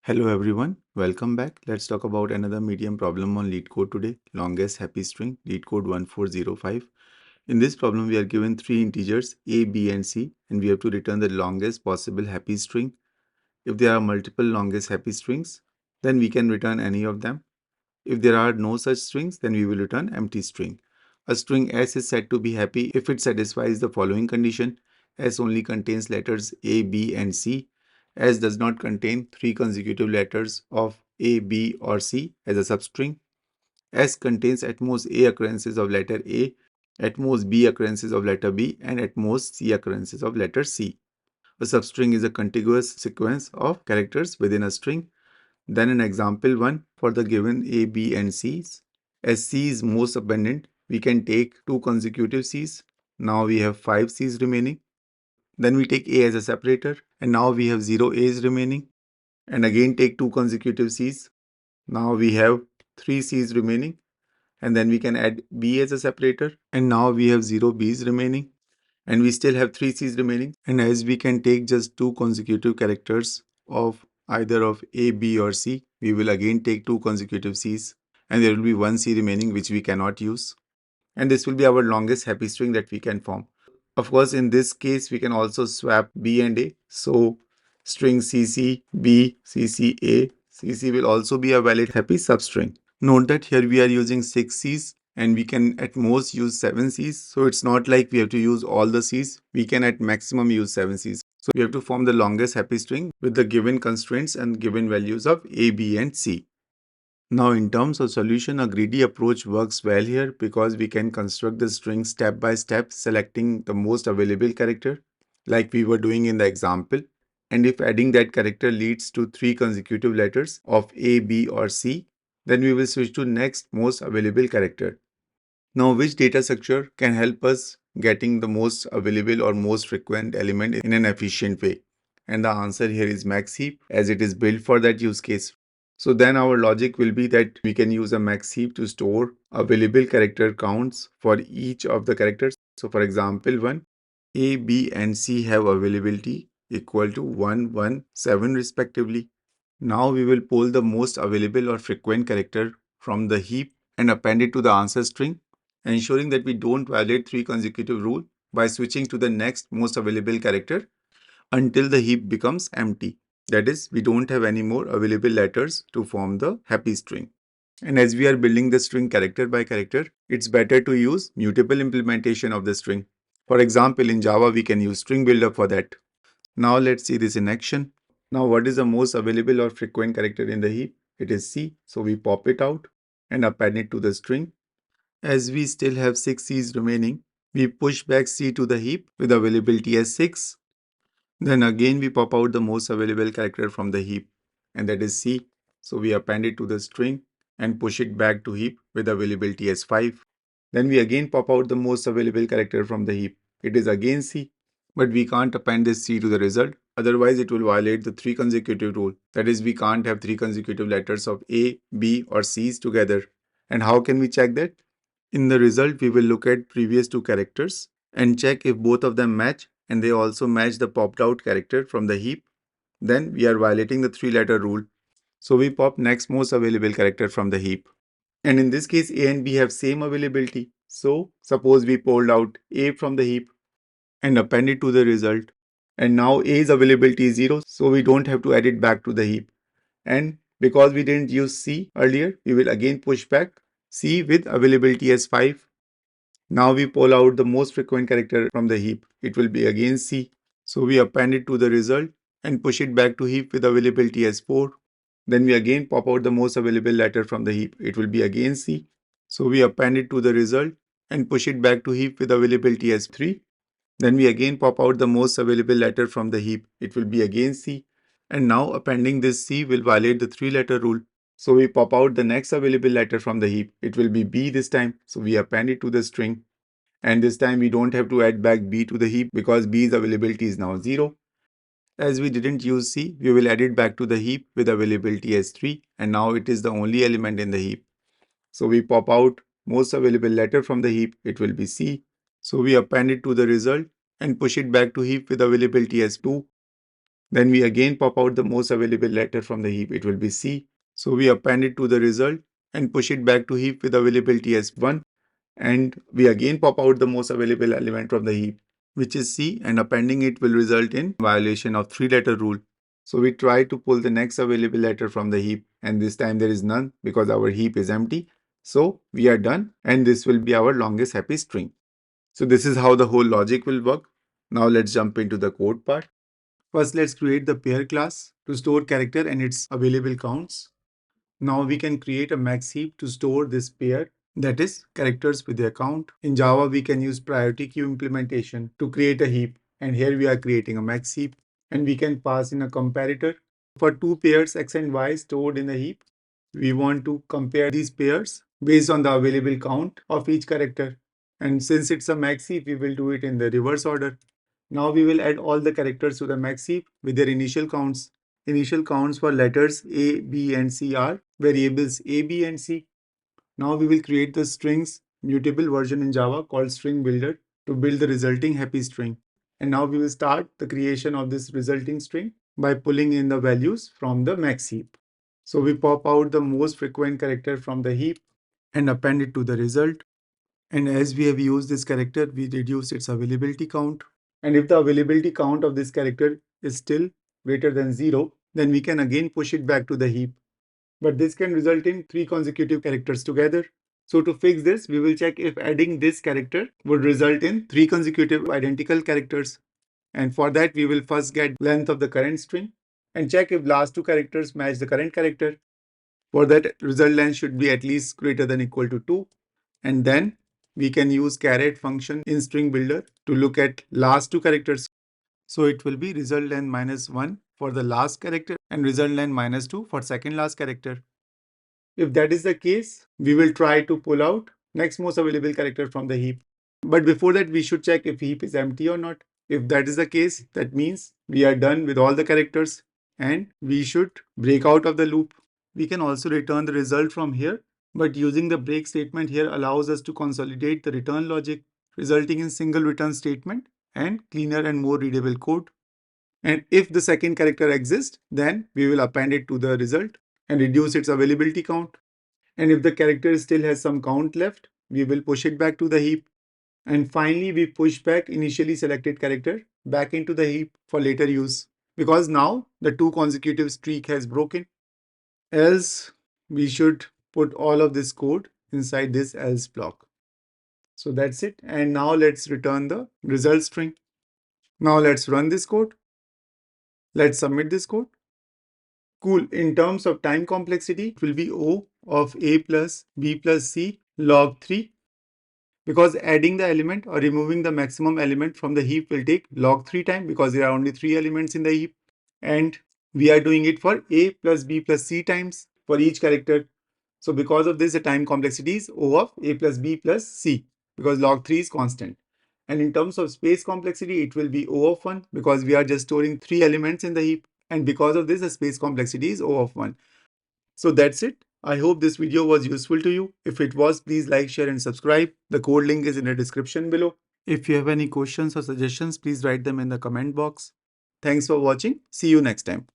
Hello everyone, welcome back. Let's talk about another medium problem on Leetcode today, longest happy string, Leetcode 1405. In this problem, we are given three integers a, b and c and we have to return the longest possible happy string. If there are multiple longest happy strings, then we can return any of them. If there are no such strings, then we will return empty string. A string S is said to be happy if it satisfies the following condition. S only contains letters A, B and C. S does not contain three consecutive letters of A, B or C as a substring. S contains at most A occurrences of letter A, at most B occurrences of letter B and at most C occurrences of letter C. A substring is a contiguous sequence of characters within a string. Then in example 1, for the given A, B and C's, as C is most abundant, we can take two consecutive C's. Now we have 5 C's remaining. Then we take A as a separator and now we have 0 A's remaining. And again take two consecutive C's. Now we have 3 C's remaining. And then we can add B as a separator and now we have 0 B's remaining. And we still have 3 C's remaining. And as we can take just two consecutive characters of either of A, B or C, we will again take two consecutive C's and there will be one C remaining which we cannot use. And this will be our longest happy string that we can form. Of course, in this case, we can also swap B and A. So string CC, B, CC, A, CC will also be a valid happy substring. Note that here we are using 6 C's and we can at most use 7 C's. So it's not like we have to use all the C's. We can at maximum use 7 C's. So we have to form the longest happy string with the given constraints and given values of A, B and C. Now in terms of solution, a greedy approach works well here because we can construct the string step by step, selecting the most available character like we were doing in the example. And if adding that character leads to three consecutive letters of A, B or C, then we will switch to next most available character. Now which data structure can help us getting the most available or most frequent element in an efficient way? And the answer here is Maxheap as it is built for that use case. So then our logic will be that we can use a Maxheap to store available character counts for each of the characters. So for example 1, A, B and C have availability equal to 1, 1, 7 respectively. Now we will pull the most available or frequent character from the heap and append it to the answer string, ensuring that we don't violate three consecutive rule by switching to the next most available character until the heap becomes empty. That is, we don't have any more available letters to form the happy string. And as we are building the string character by character, it's better to use mutable implementation of the string. For example, in Java, we can use string builder for that. Now let's see this in action. Now what is the most available or frequent character in the heap? It is C. So we pop it out and append it to the string. As we still have 6 C's remaining, we push back C to the heap with availability as 6. Then again we pop out the most available character from the heap and that is C. So we append it to the string and push it back to heap with availability as 5. Then we again pop out the most available character from the heap. It is again C. But we can't append this C to the result. Otherwise it will violate the three consecutive rule. That is, we can't have three consecutive letters of A, B or C's together. And how can we check that? In the result, we will look at previous two characters and check if both of them match and they also match the popped out character from the heap. Then we are violating the three-letter rule. So we pop next most available character from the heap. And in this case, A and B have same availability. So suppose we pulled out A from the heap and append it to the result. And now A's availability is 0, so we don't have to add it back to the heap. And because we didn't use C earlier, we will again push back C with availability as 5. Now we pull out the most frequent character from the heap. It will be again C. So we append it to the result and push it back to heap with availability as 4. Then we again pop out the most available letter from the heap. It will be again C. So we append it to the result and push it back to heap with availability as 3. Then we again pop out the most available letter from the heap. It will be again C. And now appending this C will violate the three-letter rule. So we pop out the next available letter from the heap. It will be B this time. So we append it to the string. And this time we don't have to add back B to the heap because B's availability is now 0. As we didn't use C, we will add it back to the heap with availability as 3. And now it is the only element in the heap. So we pop out most available letter from the heap. It will be C. So we append it to the result and push it back to heap with availability as 2. Then we again pop out the most available letter from the heap. It will be C. So we append it to the result and push it back to heap with availability as 1. And we again pop out the most available element from the heap, which is C, and appending it will result in violation of 3-letter rule. So we try to pull the next available letter from the heap, and this time there is none because our heap is empty. So we are done, and this will be our longest happy string. So this is how the whole logic will work. Now let's jump into the code part. First, let's create the pair class to store character and its available counts. Now we can create a Maxheap to store this pair, that is characters with their count. In Java, we can use priority queue implementation to create a heap. And here we are creating a Maxheap, and we can pass in a comparator. For two pairs X and Y stored in the heap, we want to compare these pairs based on the available count of each character. And since it's a Maxheap, we will do it in the reverse order. Now we will add all the characters to the Maxheap with their initial counts. Initial counts for letters A, B, and C are variables A, B, and C. Now we will create the strings mutable version in Java called string builder to build the resulting happy string. And now we will start the creation of this resulting string by pulling in the values from the max heap. So we pop out the most frequent character from the heap and append it to the result. And as we have used this character, we reduce its availability count. And if the availability count of this character is still greater than 0, then we can again push it back to the heap. But this can result in 3 consecutive characters together. So to fix this, we will check if adding this character would result in 3 consecutive identical characters. And for that, we will first get length of the current string and check if last two characters match the current character. For that, result length should be at least greater than equal to 2. And then we can use caret function in string builder to look at last two characters. So it will be result length minus 1 for the last character and result length minus 2 for second last character. If that is the case, we will try to pull out next most available character from the heap. But before that, we should check if heap is empty or not. If that is the case, that means we are done with all the characters and we should break out of the loop. We can also return the result from here, but using the break statement here allows us to consolidate the return logic, resulting in single return statement and cleaner and more readable code. And if the second character exists, then we will append it to the result and reduce its availability count. And if the character still has some count left, we will push it back to the heap. And finally, we push back initially selected character back into the heap for later use, because now the 2 consecutive streak has broken. Else, we should put all of this code inside this else block. So that's it. And now let's return the result string. Now let's run this code. Let's submit this code. Cool. In terms of time complexity, it will be O of A plus B plus C log 3, because adding the element or removing the maximum element from the heap will take log 3 time because there are only 3 elements in the heap. And we are doing it for A plus B plus C times for each character. So because of this, the time complexity is O of A plus B plus C because log 3 is constant. And in terms of space complexity, it will be O of 1 because we are just storing 3 elements in the heap. And because of this, the space complexity is O of 1. So that's it. I hope this video was useful to you. If it was, please like, share and subscribe. The code link is in the description below. If you have any questions or suggestions, please write them in the comment box. Thanks for watching. See you next time.